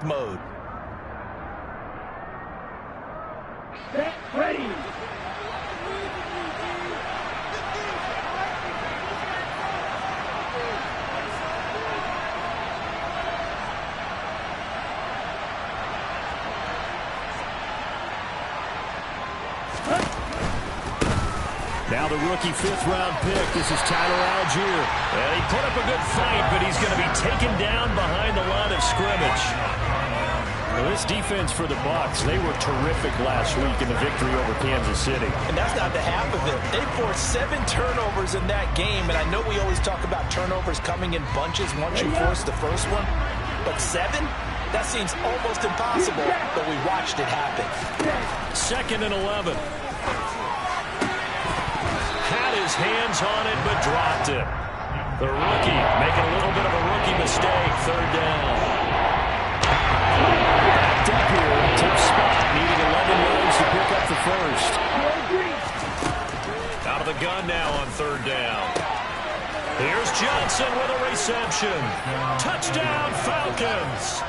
mode. Set, ready. Now the rookie fifth-round pick. This is Tyler Algier. And he put up a good fight, but he's going to be taken down behind the line of scrimmage. Well, this defense for the Bucs, they were terrific last week in the victory over Kansas City. And that's not the half of it. They forced 7 turnovers in that game, and I know we always talk about turnovers coming in bunches once you force the first one, but 7? That seems almost impossible, but we watched it happen. 2nd and 11. Had his hands on it, but dropped it. The rookie making a little bit of a rookie mistake. 3rd down. Backed up here, tough spot, needing 11 yards to pick up the first. Out of the gun now on 3rd down. Here's Johnson with a reception. Touchdown, Falcons.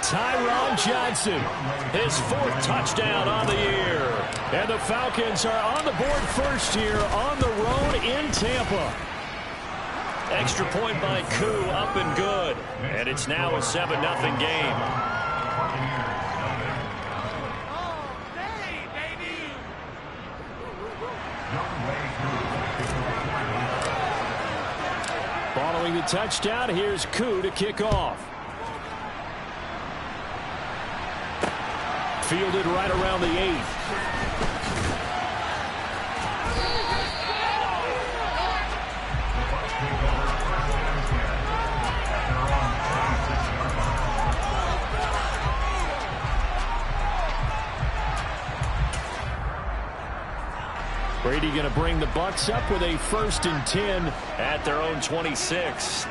Tyron Johnson, his 4th touchdown on the year. And the Falcons are on the board first here on the road in Tampa. Extra point by Koo, up and good. And it's now a 7-0 game. Following the touchdown, here's Koo to kick off. Fielded right around the 8. Brady going to bring the Bucs up with a 1st and 10 at their own 26.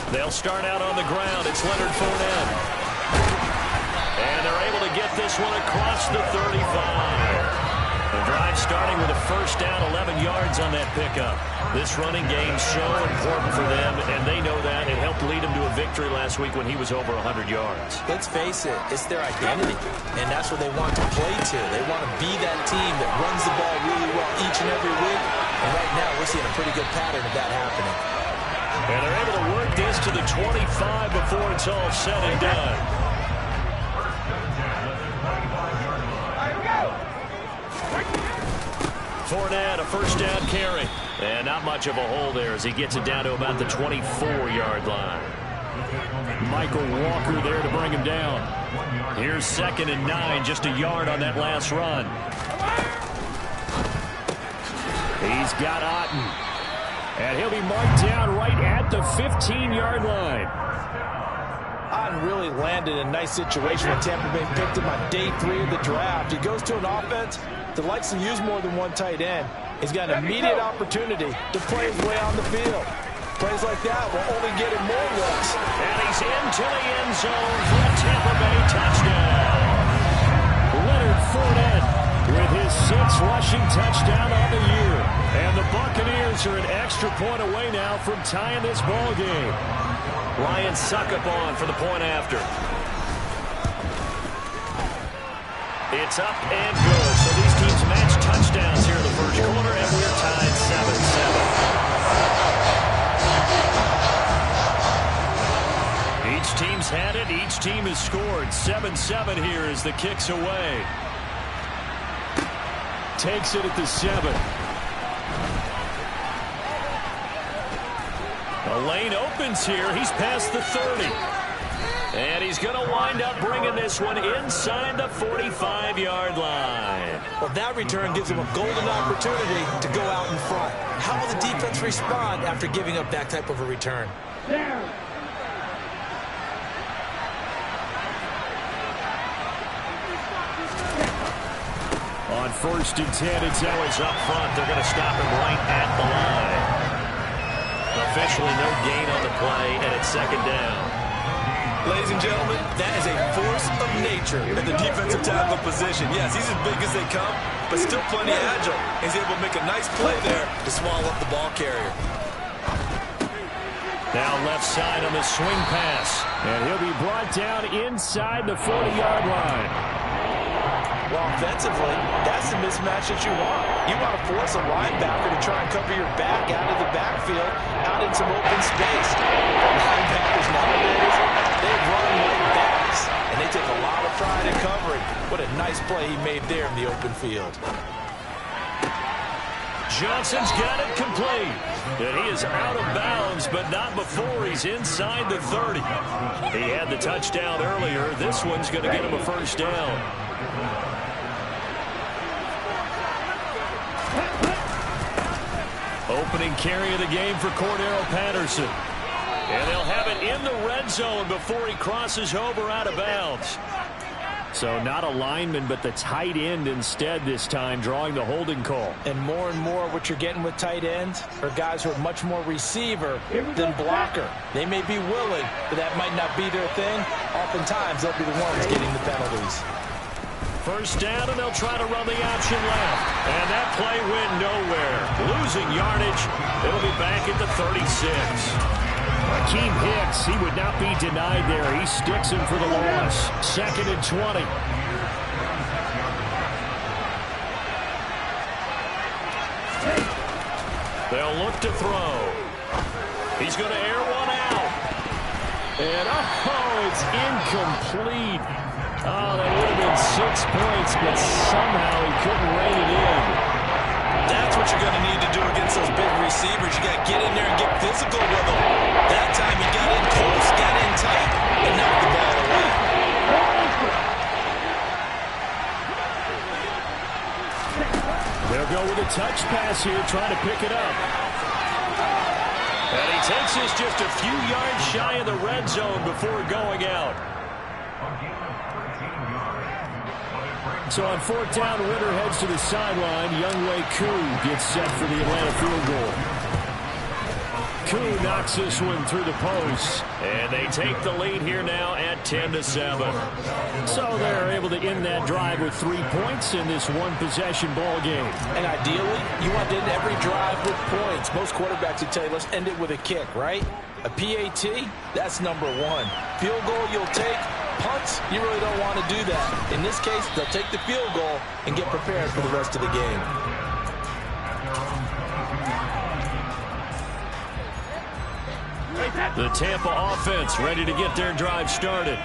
They'll start out on the ground. It's Leonard Fournette. And they're able to get this one across the 35. The drive starting with a 1st down, 11 yards on that pickup. This running game's so important for them, and they know that. It helped lead them to a victory last week when he was over 100 yards. Let's face it, it's their identity, and that's what they want to play to. They want to be that team that runs the ball really well each and every week, and right now we're seeing a pretty good pattern of that happening. And they're able to work this to the 25 before it's all said and done. Fournette, a 1st down carry. And not much of a hole there as he gets it down to about the 24-yard line. Michael Walker there to bring him down. Here's 2nd and 9, just a yard on that last run. He's got Otten. And he'll be marked down right at the 15-yard line. Otten really landed in a nice situation when Tampa Bay picked him on day 3 of the draft. He goes to an offense that likes to use more than one tight end. He's got an immediate opportunity to play his way on the field. Plays like that will only get him more looks. And he's into the end zone for a Tampa Bay touchdown. Leonard Fournette with his 6th rushing touchdown on the year. And the Buccaneers are an extra point away now from tying this ball game. Lions suck up on for the point after. It's up and good. So these teams match touchdowns here in the first quarter, and we're tied 7-7. Each team's had it. Each team has scored. 7-7 here as the kick's away. Takes it at the 7. The lane opens here. He's past the 30. And he's going to wind up bringing this one inside the 45-yard line. Well, that return gives him a golden opportunity to go out in front. How will the defense respond after giving up that type of a return? On 1st and 10, it's always up front. They're going to stop him right at the line. Officially no gain on the play, and it's 2nd down. Ladies and gentlemen, that is a force of nature in the defensive tackle position. Yes, he's as big as they come, but still plenty agile. He's able to make a nice play there to swallow up the ball carrier. Now left side on the swing pass. And he'll be brought down inside the 40-yard line. Well, offensively, that's the mismatch that you want. You want to force a linebacker to try and cover your back out of the backfield, out in some open space. Linebackers nowadays, they run like backs, and they take a lot of pride in covering. What a nice play he made there in the open field. Johnson's got it complete. And he is out of bounds, but not before he's inside the 30. He had the touchdown earlier. This one's going to get him a first down. Opening carry of the game for Cordero Patterson. And they'll have it in the red zone before he crosses over out of bounds. So not a lineman, but the tight end instead this time, drawing the holding call. And more what you're getting with tight ends are guys who are much more receiver than blocker. They may be willing, but that might not be their thing. Oftentimes, they'll be the ones getting the penalties. First down, and they'll try to run the option left. And that play went nowhere. Losing yardage. It'll be back at the 36. Akeem Hicks, he would not be denied there. He sticks him for the loss. 2nd and 20. They'll look to throw. He's going to air one out. And, oh, it's incomplete. Oh, that would have been 6 points, but somehow he couldn't rein it in. That's what you're going to need to do against those big receivers. You got to get in there and get physical with them. That time he got in close, got in tight, and knocked the ball away. They'll go with a touch pass here, trying to pick it up. And he takes us just a few yards shy of the red zone before going out. So on 4th down, Ritter heads to the sideline. Younghoe Koo gets set for the Atlanta field goal. Koo knocks this one through the post. And they take the lead here now at 10-7. So they're able to end that drive with 3 points in this one-possession ball game. And ideally, you want to end every drive with points. Most quarterbacks would tell you, let's end it with a kick, right? A PAT, that's number 1. Field goal you'll take. Punts, you really don't want to do that. In this case, they'll take the field goal and get prepared for the rest of the game. The Tampa offense ready to get their drive started.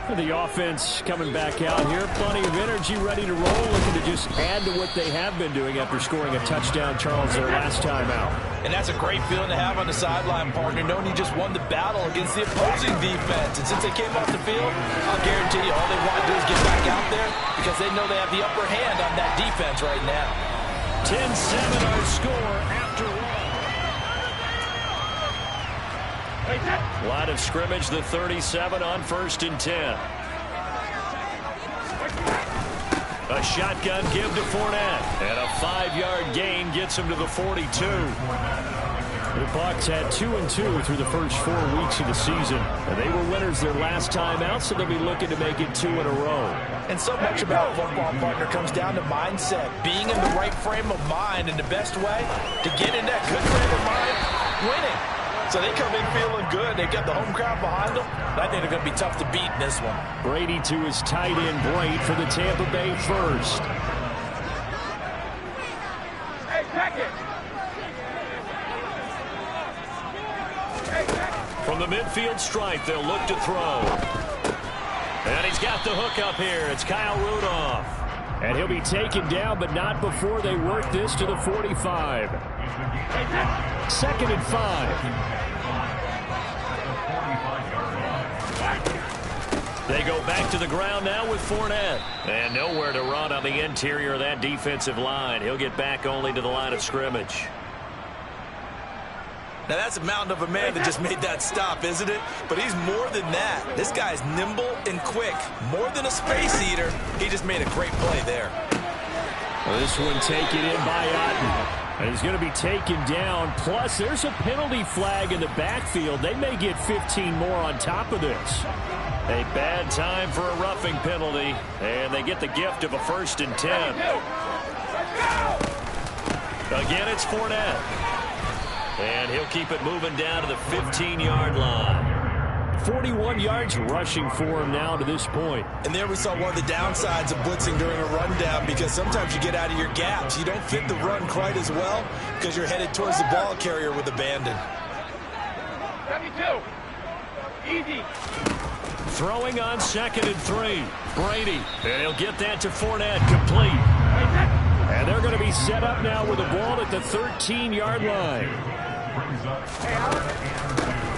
The offense coming back out here. Plenty of energy, ready to roll, looking to just add to what they have been doing after scoring a touchdown, Charles, their last time out. And that's a great feeling to have on the sideline, partner, knowing you just won the battle against the opposing defense. And since they came off the field, I'll guarantee you all they want to do is get back out there because they know they have the upper hand on that defense right now. 10-7 our score after one. Line of scrimmage, the 37 on 1st and 10. A shotgun give to Fournette. And a 5-yard gain gets him to the 42. The Bucs had 2-2 through the first 4 weeks of the season. And they were winners their last time out, so they'll be looking to make it 2 in a row. And so much about football, partner, comes down to mindset. Being in the right frame of mind, and the best way to get in that good frame of mind, winning. So they come in feeling good. They've got the home crowd behind them. I think they're going to be tough to beat in this one. Brady to his tight end, Braid, for the Tampa Bay first. Hey, Packett! From the midfield stripe, they'll look to throw. And he's got the hook up here. It's Kyle Rudolph. And he'll be taken down, but not before they work this to the 45. 2nd and 5. They go back to the ground now with Fournette. And nowhere to run on the interior of that defensive line. He'll get back only to the line of scrimmage. Now, that's a mountain of a man that just made that stop, isn't it? But he's more than that. This guy's nimble and quick. More than a space eater. He just made a great play there. Well, this one taken in by Otten. And he's going to be taken down. Plus, there's a penalty flag in the backfield. They may get 15 more on top of this. A bad time for a roughing penalty, and they get the gift of a 1st and 10. Again, it's Fournette. And he'll keep it moving down to the 15-yard line. 41 yards rushing for him now to this point. And there we saw one of the downsides of blitzing during a rundown, because sometimes you get out of your gaps. You don't fit the run quite as well because you're headed towards the ball carrier with abandon. 72. Easy. Throwing on 2nd and 3. Brady. And he'll get that to Fournette, complete. And they're going to be set up now with the ball at the 13-yard line.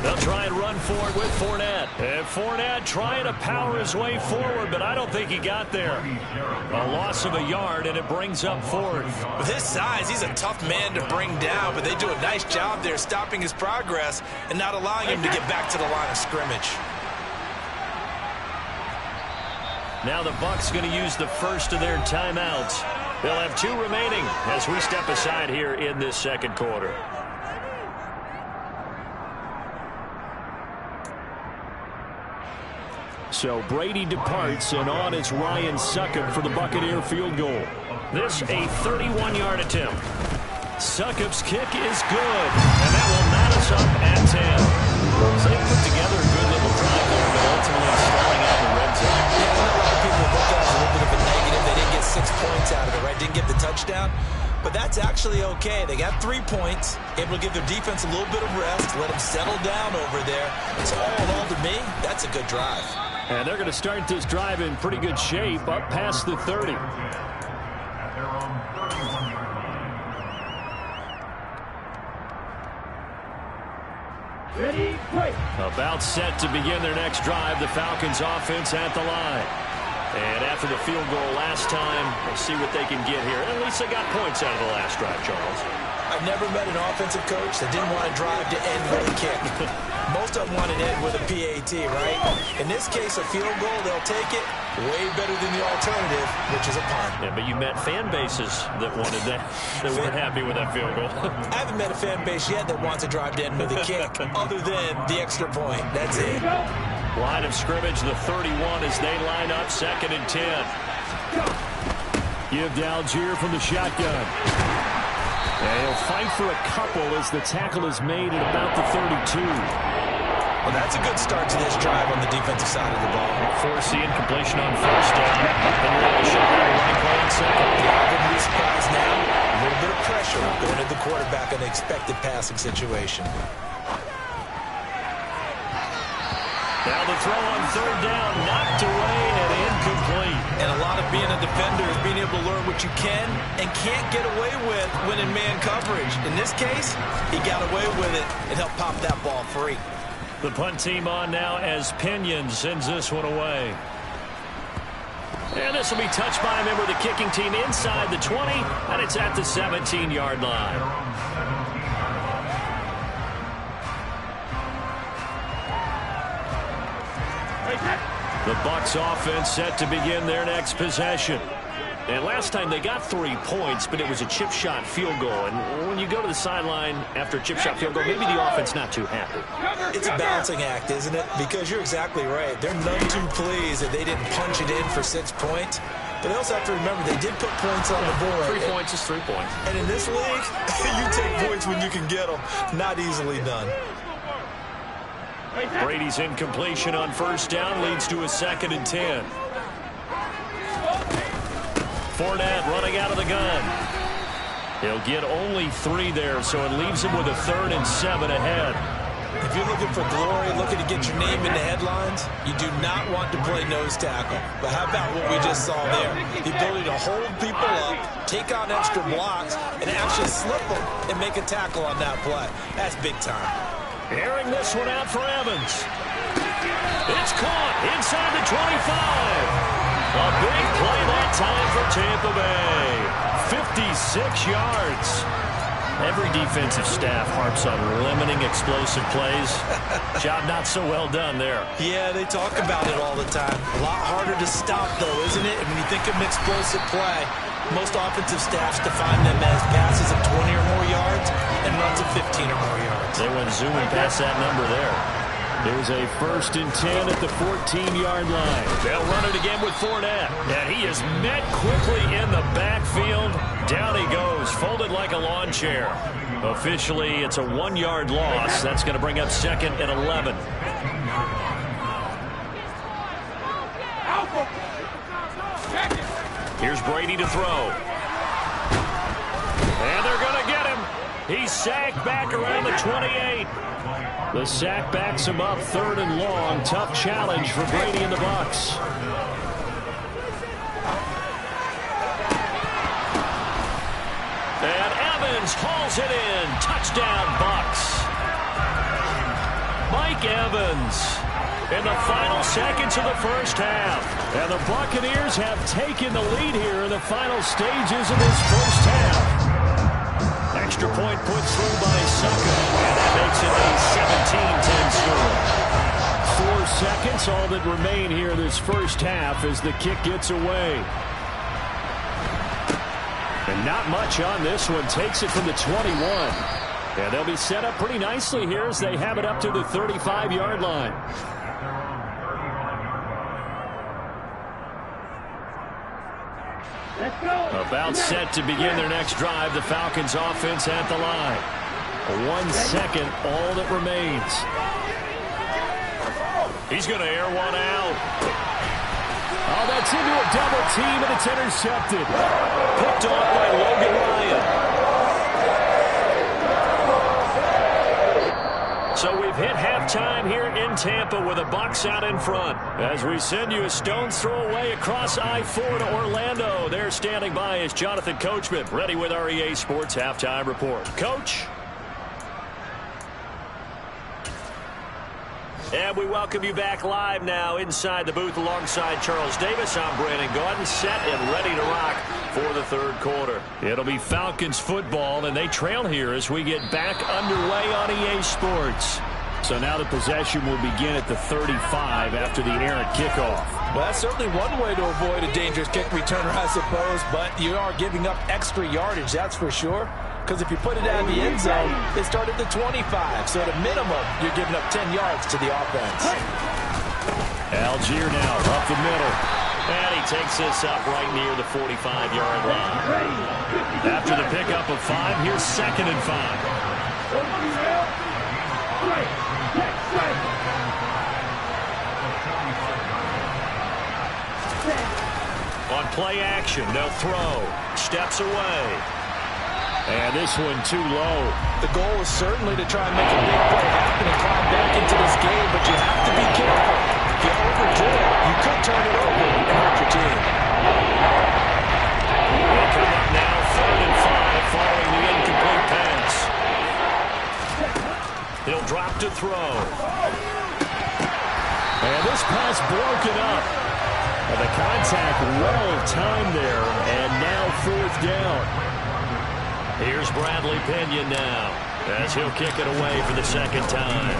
They'll try and run forward with Fournette. And Fournette trying to power his way forward, but I don't think he got there. A loss of a yard, and it brings up 4th. With his size, he's a tough man to bring down, but they do a nice job there stopping his progress and not allowing him to get back to the line of scrimmage. Now the Bucs going to use the first of their timeouts. They'll have 2 remaining as we step aside here in this 2nd quarter. So Brady departs, and on is Ryan Succop for the Buccaneer field goal. This a 31-yard attempt. Succop's kick is good, and that will mat us up at 10. So they put together a good little drive there, but ultimately stalling out the red zone. Yeah, I know a lot of people look at it as a little bit of a negative. They didn't get 6 points out of it, right? Didn't get the touchdown. But that's actually okay. They got 3 points, able to give their defense a little bit of rest, let them settle down over there. So all in all, to me, that's a good drive. And they're going to start this drive in pretty good shape, up past the 30. Ready, play. About set to begin their next drive, the Falcons offense at the line. And after the field goal last time, we'll see what they can get here. At least they got points out of the last drive, Charles. I've never met an offensive coach that didn't want to drive to end with a kick. Most of them want to end with a PAT, right? In this case, a field goal, they'll take it. Way better than the alternative, which is a punt. Yeah, but you met fan bases that wanted that, that weren't happy with that field goal. I haven't met a fan base yet that wants to drive to end with a kick, other than the extra point. That's it. Line of scrimmage, the 31 as they line up, 2nd and 10. Give to Algier from the shotgun. And he'll fight for a couple as the tackle is made at about the 32. Well, that's a good start to this drive on the defensive side of the ball. Forcing completion on 1st down. And really should have a running play on 2nd. Yeah, I wouldn't be surprised now. A little bit of pressure going to the quarterback in an expected passing situation. Now the throw on 3rd down, knocked away and incomplete. And a lot of being a defender is being able to learn what you can and can't get away with when in man coverage. In this case, he got away with it and helped pop that ball free. The punt team on now as Pinion sends this one away. And this will be touched by a member of the kicking team inside the 20, and it's at the 17-yard line. The Bucs offense set to begin their next possession. And last time they got 3 points, but it was a chip shot field goal. And when you go to the sideline after a chip shot field goal, maybe the offense not too happy. It's a balancing act, isn't it? Because you're exactly right. They're none too pleased that they didn't punch it in for 6 points. But they also have to remember they did put points on the board. 3 points is 3 points. And in this league, you take points when you can get them. Not easily done. Brady's incompletion on 1st down leads to a 2nd and 10. Fournette running out of the gun. He'll get only 3 there, so it leaves him with a 3rd and 7 ahead. If you're looking for glory, looking to get your name in the headlines, you do not want to play nose tackle. But how about what we just saw there? The ability to hold people up, take on extra blocks, and actually slip them and make a tackle on that play. That's big time. Airing this one out for Evans. It's caught inside the 25. A big play that time for Tampa Bay. 56 yards. Every defensive staff harps on limiting explosive plays. Job not so well done there. Yeah, they talk about it all the time. A lot harder to stop, though, isn't it? And when you think of an explosive play, Most offensive staffs define them as passes of 20 or more yards and runs of 15 or more yards. They went zooming past that number there. Here's a 1st and 10 at the 14-yard line. They'll run it again with Fournette. And he is met quickly in the backfield. Down he goes, folded like a lawn chair. Officially, it's a 1-yard loss. That's going to bring up 2nd and 11. Here's Brady to throw. And they're going to get him. He's sacked back around the 28. The sack backs him up 3rd and long. Tough challenge for Brady and the Bucs. And Evans hauls it in. Touchdown, Bucs. Mike Evans in the final seconds of the first half. And the Buccaneers have taken the lead here in the final stages of this first half. Extra point put through by Saka, and that makes it a 17-10 score. 4 seconds, all that remain here this first half as the kick gets away. And not much on this one. Takes it from the 21. And they'll be set up pretty nicely here as they have it up to the 35-yard line. About set to begin their next drive. The Falcons offense at the line. 1 second, all that remains. He's going to air one out. Oh, that's into a double team, and it's intercepted. Picked off by Logan Ryan. So we've hit halftime here in Tampa with the Bucs out in front. As we send you a stone's throw away across I-4 to Orlando. There standing by is Jonathan Coachman, ready with our EA Sports Halftime Report. Coach? And we welcome you back live now inside the booth alongside Charles Davis. I'm Brandon Gaudin, set and ready to rock for the 3rd quarter. It'll be Falcons football, and they trail here as we get back underway on EA Sports. So now the possession will begin at the 35 after the errant kickoff. Well, that's certainly one way to avoid a dangerous kick returner, I suppose, but you are giving up extra yardage, that's for sure. Because if you put it out of the end zone, it started at the 25. So at a minimum, you're giving up 10 yards to the offense. Algier now up the middle. And he takes this up right near the 45-yard line. After the pickup of 5, here's 2nd and 5. On play action, they'll throw. Steps away. And this one too low. The goal is certainly to try and make a big play happen and climb back into this game, but you have to be careful. If you overdo it, you could turn it over and hurt your team. They come up now 3rd and 5 following the incomplete pass. He'll drop to throw. And this pass broken up. And the contact well timed there, and now 4th down. Here's Bradley Pinion now as he'll kick it away for the 2nd time.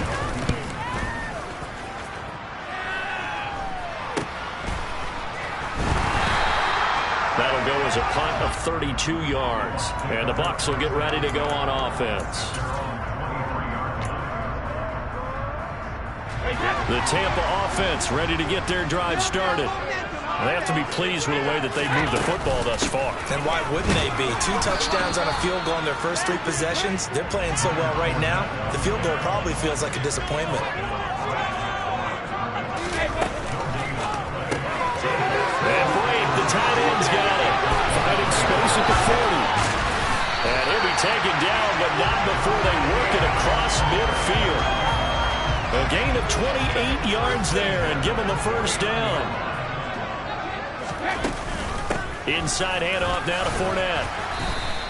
That'll go as a punt of 32 yards. And the Bucs will get ready to go on offense. The Tampa offense ready to get their drive started. They have to be pleased with the way that they've moved the football thus far. And why wouldn't they be? 2 touchdowns on a field goal in their first 3 possessions. They're playing so well right now, the field goal probably feels like a disappointment. And Brave, the tight end's got it. Finding space at the 40. And he'll be taken down, but not before they work it across midfield. A gain of 28 yards there and give him the first down. Inside handoff now to Fournette.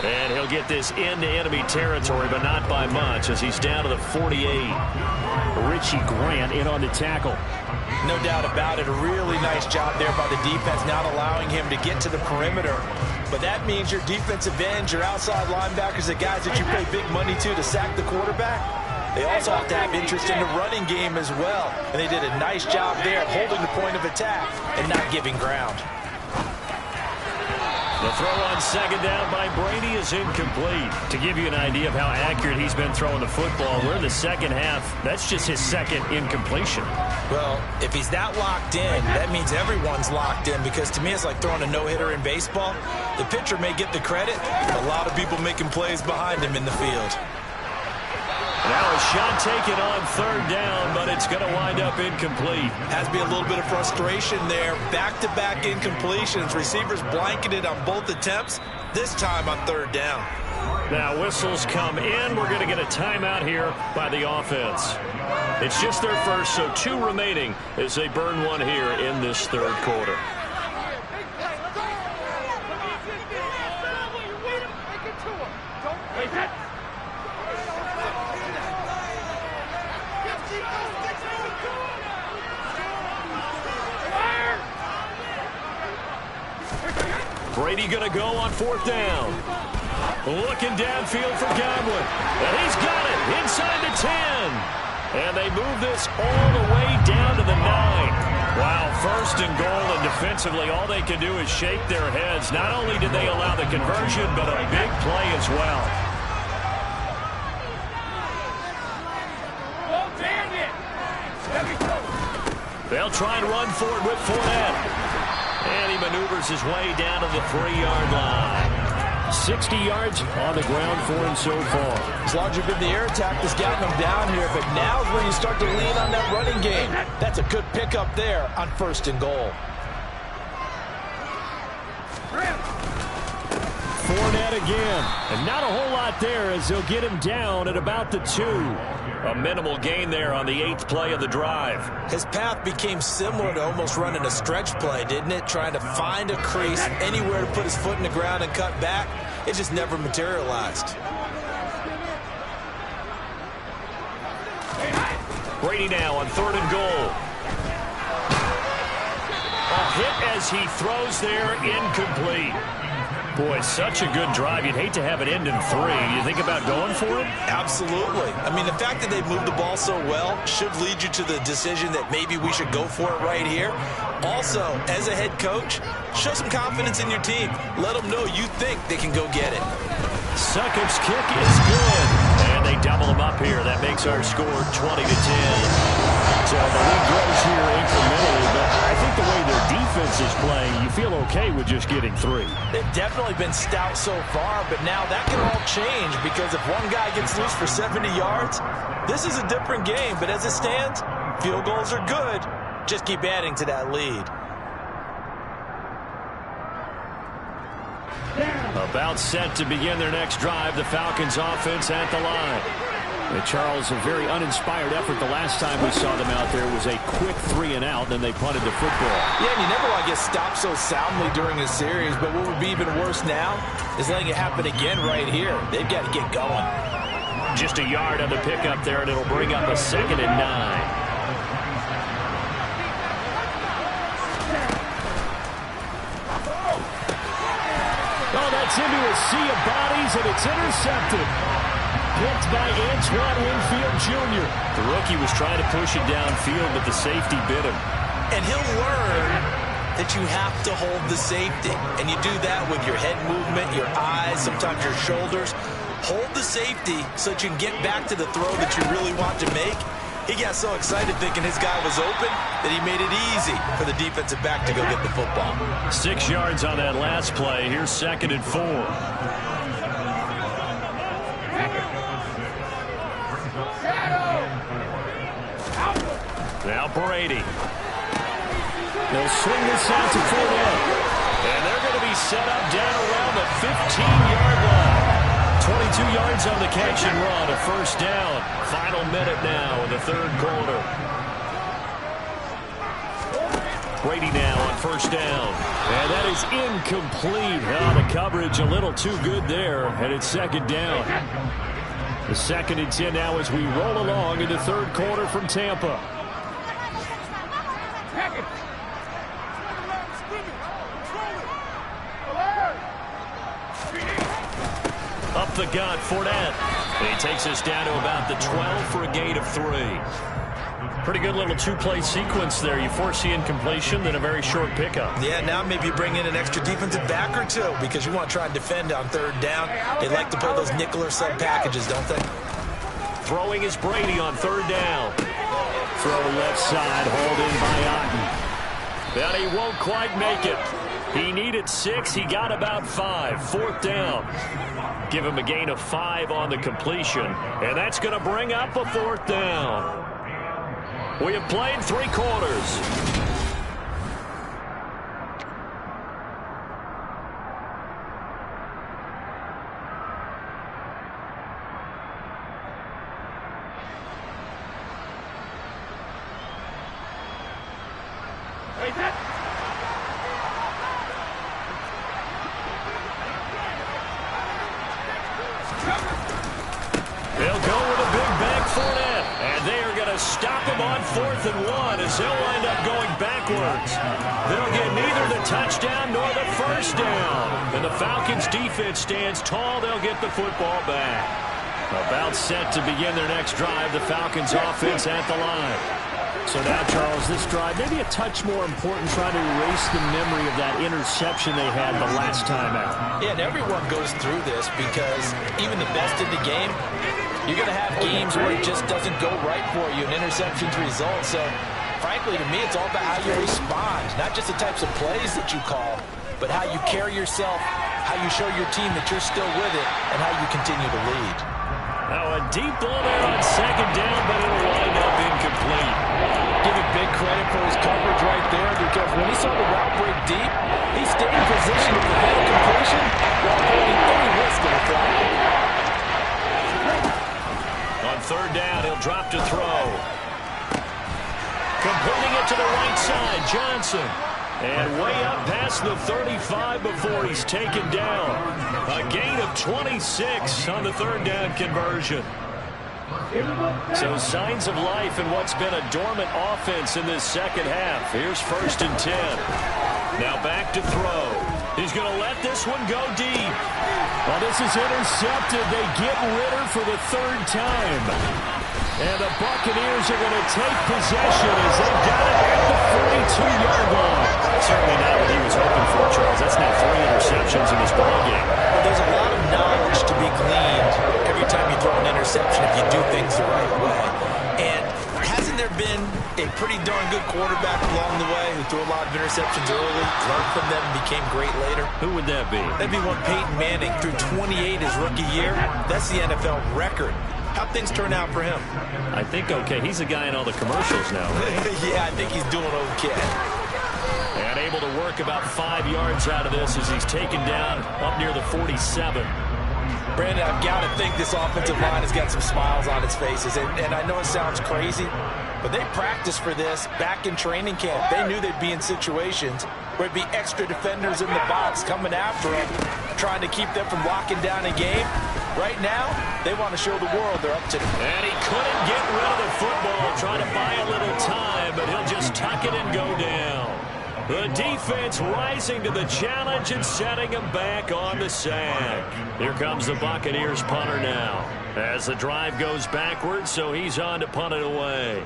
And he'll get this into enemy territory, but not by much as he's down to the 48. Richie Grant in on the tackle. No doubt about it. A really nice job there by the defense, not allowing him to get to the perimeter. But that means your defensive ends, your outside linebackers, the guys that you pay big money to sack the quarterback, they also have to have interest in the running game as well. And they did a nice job there of holding the point of attack and not giving ground. The throw on second down by Brady is incomplete. To give you an idea of how accurate he's been throwing the football, we're in the second half. That's just his second incompletion. Well, if he's that locked in, that means everyone's locked in, because to me it's like throwing a no-hitter in baseball. The pitcher may get the credit, but a lot of people making plays behind him in the field. Now a shot taken on third down, but it's going to wind up incomplete. Has to be a little bit of frustration there. Back-to-back incompletions. Receivers blanketed on both attempts, this time on third down. Now whistles come in. We're going to get a timeout here by the offense. It's just their first, so 2 remaining as they burn one here in this third quarter. Brady going to go on fourth down. Looking downfield for Godwin. And he's got it inside the 10. And they move this all the way down to the 9. Wow, first and goal, and defensively all they can do is shake their heads. Not only did they allow the conversion, but a big play as well. They'll try and run for it with Fournette. And he maneuvers his way down to the 3-yard line. 60 yards on the ground for him so far. It's largely been the air attack that's gotten him down here, but now's where you start to lean on that running game. That's a good pickup there on first and goal. Fournette again. And not a whole lot there as they'll get him down at about the 2. A minimal gain there on the 8th play of the drive. His path became similar to almost running a stretch play, didn't it? Trying to find a crease, anywhere to put his foot in the ground and cut back. It just never materialized. Brady now on third and goal. A hit as he throws there, incomplete. Boy, such a good drive. You'd hate to have it end in 3. You think about going for it? Absolutely. I mean, the fact that they moved the ball so well should lead you to the decision that maybe we should go for it right here. Also, as a head coach, show some confidence in your team. Let them know you think they can go get it. Succop's kick is good. And they double him up here. That makes our score 20-10. So the lead grows here incrementally, but I think the way their defense is playing, you feel okay with just getting 3. They've definitely been stout so far, but now that can all change, because if one guy gets loose for 70 yards, this is a different game. But as it stands, field goals are good. Just keep adding to that lead. About set to begin their next drive, the Falcons offense at the line. And Charles, a very uninspired effort. The last time we saw them out there was a quick 3-and-out, then they punted the football. Yeah, and you never want to get stopped so soundly during a series, but what would be even worse now is letting it happen again right here. They've got to get going. Just a yard on the pickup there, and it'll bring up a 2nd and 9. Oh, that's into a sea of bodies, and it's intercepted. Picked by Antoine Winfield Jr. The rookie was trying to push it downfield, but the safety bit him. And he'll learn that you have to hold the safety. And you do that with your head movement, your eyes, sometimes your shoulders. Hold the safety so that you can get back to the throw that you really want to make. He got so excited thinking his guy was open that he made it easy for the defensive back to go get the football. 6 yards on that last play. Here's 2nd and 4. Now Brady. They'll swing this out to Fournette. And they're going to be set up down around the 15-yard line. 22 yards on the catch and run. A first down. Final minute now in the third quarter. Brady now on first down. And that is incomplete. The coverage a little too good there. And it's 2nd down. The 2nd and 10 now as we roll along in the third quarter from Tampa. Up the gut, Fournette. He takes us down to about the 12 for a gain of 3. Pretty good little two-play sequence there. You force the incompletion, then a very short pickup. Yeah, now maybe bring in an extra defensive back or two because you want to try and defend on third down. They like to play those nickel or sub packages, don't they? Throwing is Brady on third down. Throw left side, hauled in by Otten. But he won't quite make it. He needed 6. He got about 5. Fourth down. Give him a gain of 5 on the completion. And that's going to bring up a fourth down. We have played 3 quarters. They'll go with a big bang Fournette, and they are going to stop him on 4th and 1 as he'll wind up going backwards. They'll get neither the touchdown nor the first down. And the Falcons defense stands tall. They'll get the football back. About set to begin their next drive. The Falcons offense at the line. So now, Charles, this drive maybe a touch more important, trying to erase the memory of that interception they had the last time out. Yeah, and everyone goes through this because even the best in the game, you're going to have games where it just doesn't go right for you, and interceptions result. So, frankly, to me, it's all about how you respond, not just the types of plays that you call, but how you carry yourself, how you show your team that you're still with it, and how you continue to lead. Now a deep ball there on second down, but it'll wind up incomplete. Give it big credit for his coverage right there because when he saw the route break deep, he stayed in position to prevent completion while avoiding any risk of a flag. On third down, he'll drop to throw. Completing it to the right side, Johnson. And way up past the 35 before he's taken down. A gain of 26 on the third down conversion. So signs of life in what's been a dormant offense in this second half. Here's 1st and 10. Now back to throw. He's going to let this one go deep. Well, this is intercepted. They get Ritter for the 3rd time. And the Buccaneers are going to take possession as they've got it at the 42-yard line. Certainly not what he was hoping for, Charles. That's now 3 interceptions in this ballgame. Well, there's a lot of knowledge to be gleaned every time you throw an interception if you do things the right way. And hasn't there been a pretty darn good quarterback along the way who threw a lot of interceptions early, learned from them, and became great later? Who would that be? That'd be one Peyton Manning threw 28 his rookie year. That's the NFL record. How'd things turn out for him? I think okay. He's a guy in all the commercials now, right? Yeah, I think he's doing okay. And able to work about 5 yards out of this as he's taken down up near the 47. Brandon, I've got to think this offensive line has got some smiles on its faces. And I know it sounds crazy, but they practiced for this back in training camp. They knew they'd be in situations where it'd be extra defenders in the box coming after them, trying to keep them from locking down a game. Right now, they want to show the world they're up to it. And he couldn't get rid of the football, trying to buy a little time, but he'll just tuck it and go down. The defense rising to the challenge and setting him back on the sack. Here comes the Buccaneers punter now. As the drive goes backwards, so he's on to punt it away.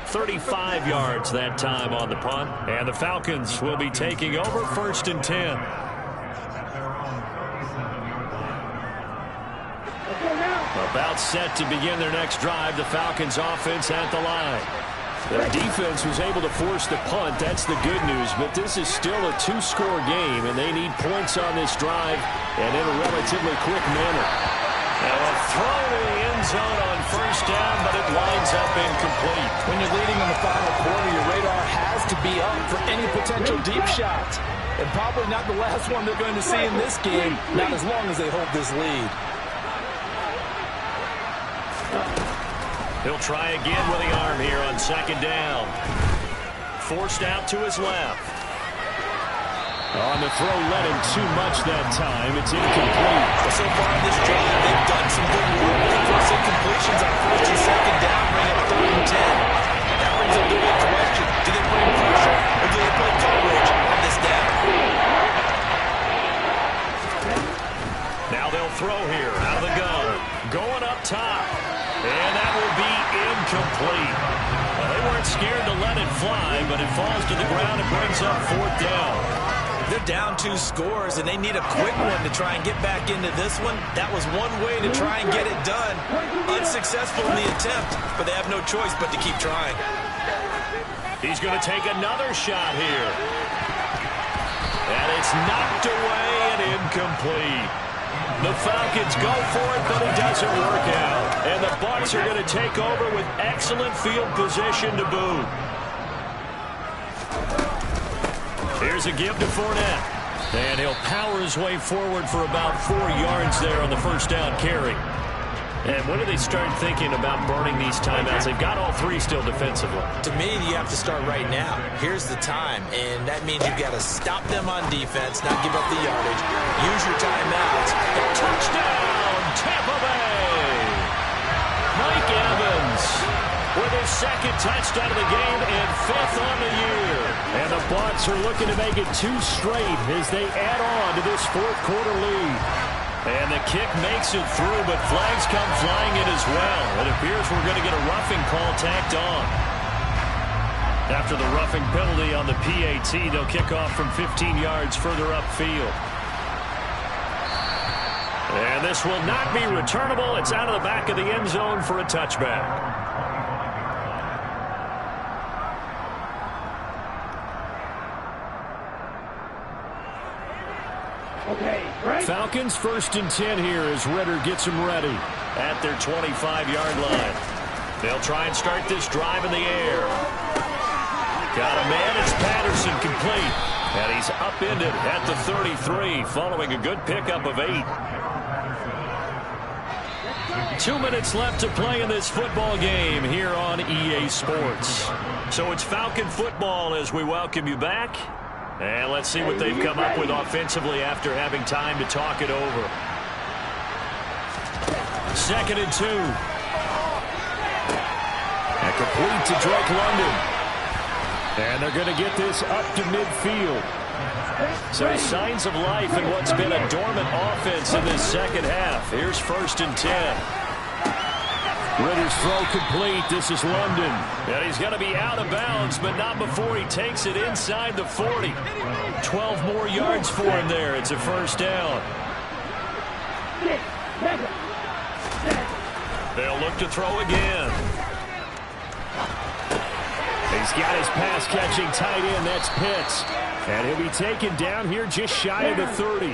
.35 yards that time on the punt. And the Falcons will be taking over 1st and 10. About set to begin their next drive. The Falcons offense at the line. Their defense was able to force the punt. That's the good news. But this is still a 2-score game, and they need points on this drive and in a relatively quick manner. Now a throw to the end zone on 1st down, but it winds up incomplete. When you're leading in the final quarter, your radar has to be up for any potential deep shots. And probably not the last one they're going to see in this game, not as long as they hold this lead. He'll try again with the arm here on 2nd down. Forced out to his left. On the throw, let him too much that time. It's incomplete. So far in this drive, they've done some good work with the first incompletion. throw here out of the gun. Going up top. And that will be incomplete. Well, they weren't scared to let it fly, but it falls to the ground and brings up 4th down. They're down 2 scores, and they need a quick one to try and get back into this one. That was one way to try and get it done. Unsuccessful in the attempt, but they have no choice but to keep trying. He's going to take another shot here. And it's knocked away and incomplete. The Falcons go for it, but it doesn't work out. And the Bucs are going to take over with excellent field position to boot. Here's a give to Fournette. And he'll power his way forward for about 4 yards there on the first down carry. And when do they start thinking about burning these timeouts? They've got all 3 still defensively. To me, you have to start right now. Here's the time, and that means you've got to stop them on defense, not give up the yardage. Use your timeouts. Touchdown, Tampa Bay! Mike Evans with his 2nd touchdown of the game and 5th on the year. And the Bucs are looking to make it 2 straight as they add on to this 4th quarter lead. And the kick makes it through, but flags come flying in as well. It appears we're going to get a roughing call tacked on. After the roughing penalty on the PAT, they'll kick off from 15 yards further upfield. And this will not be returnable. It's out of the back of the end zone for a touchback. Falcons 1st and 10 here as Ritter gets them ready at their 25-yard line. They'll try and start this drive in the air. Got a man, it's Patterson, complete. And he's upended at the 33 following a good pickup of 8. 2 minutes left to play in this football game here on EA Sports. So it's Falcon football as we welcome you back. And let's see what they've come up with offensively after having time to talk it over. 2nd and 2. And complete to Drake London. And they're going to get this up to midfield. So signs of life in what's been a dormant offense in this 2nd half. Here's 1st and 10. Ritter's throw complete. This is London. And he's going to be out of bounds, but not before he takes it inside the 40. 12 more yards for him there. It's a 1st down. They'll look to throw again. He's got his pass-catching tight end. That's Pitts. And he'll be taken down here just shy of the 30.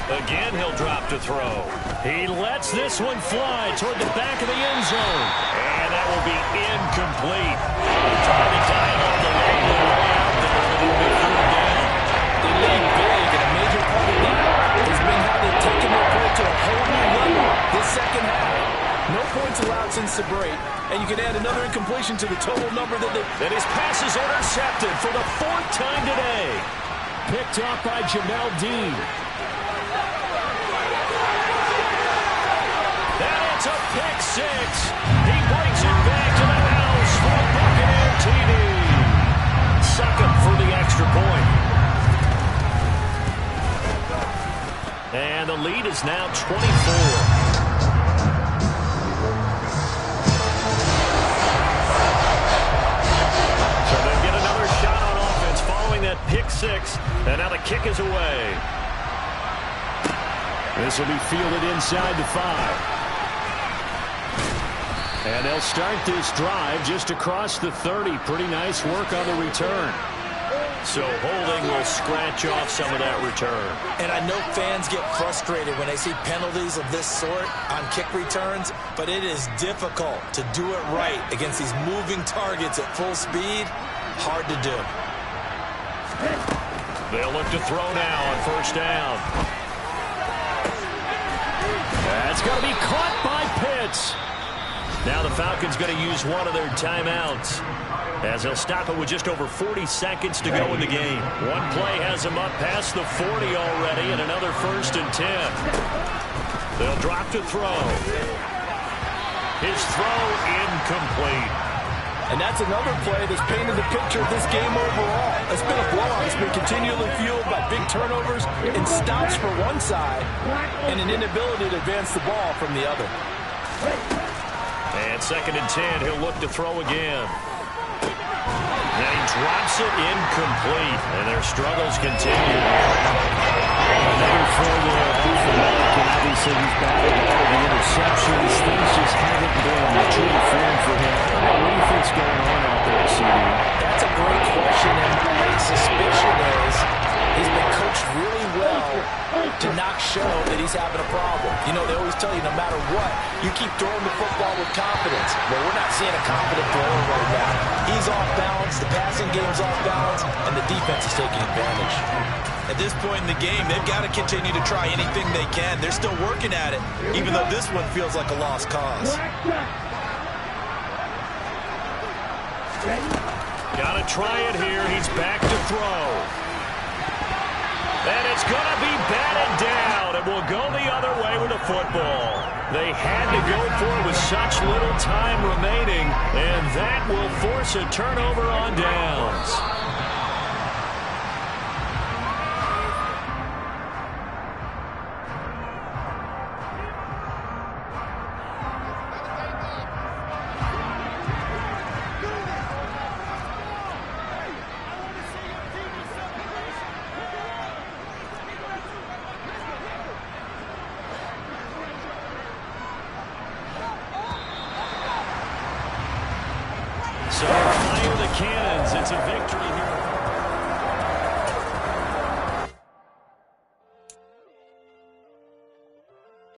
Again, he'll drop to throw. He lets this one fly toward the back of the end zone. And that will be incomplete. Trying to dial up the long way out there, but it'll be 3rd down. They lead big, and a major part of that has been how they've taken their play to a whole new level this 2nd half. No points allowed since the break, and you can add another incompletion to the total number that they... And his pass is intercepted for the 4th time today. Picked off by Jamel Dean. It's a pick 6. He brings it back to the house for a Buccaneer TD. Suck him for the extra point. And the lead is now 24. So they get another shot on offense following that pick 6. And now the kick is away. This will be fielded inside the 5. And they'll start this drive just across the 30. Pretty nice work on the return. So holding will scratch off some of that return. And I know fans get frustrated when they see penalties of this sort on kick returns, but it is difficult to do it right against these moving targets at full speed. Hard to do. They'll look to throw now on 1st down. That's going to be caught by Pitts. Now the Falcons going to use one of their timeouts as they'll stop it with just over 40 seconds to go in the game. One play has them up past the 40 already, and another 1st and 10. They'll drop to throw. His throw incomplete. And that's another play that's painted the picture of this game overall. It's been a blowout. It's been continually fueled by big turnovers and stops for one side and an inability to advance the ball from the other. And 2nd and 10, he'll look to throw again. And he drops it incomplete, and their struggles continue. Another throw there for Malik, and obviously he's battled all of the interceptions. Things just haven't been true to form for him. What do you think's going on out there, CD? That's a great question, and my suspicion is he's been coached really well to not show that he's having a problem. You know, they always tell you no matter what, you keep throwing the football with confidence. Well, we're not seeing a confident thrower right now. He's off balance, the passing game's off balance, and the defense is taking advantage. At this point in the game, they've got to continue to try anything they can. They're still working at it, even though this one feels like a lost cause. Got to try it here. He's back to throw. And it's going to be batted down. It will go the other way with the football. They had to go for it with such little time remaining, and that will force a turnover on downs. So fire the cannons. It's a victory here.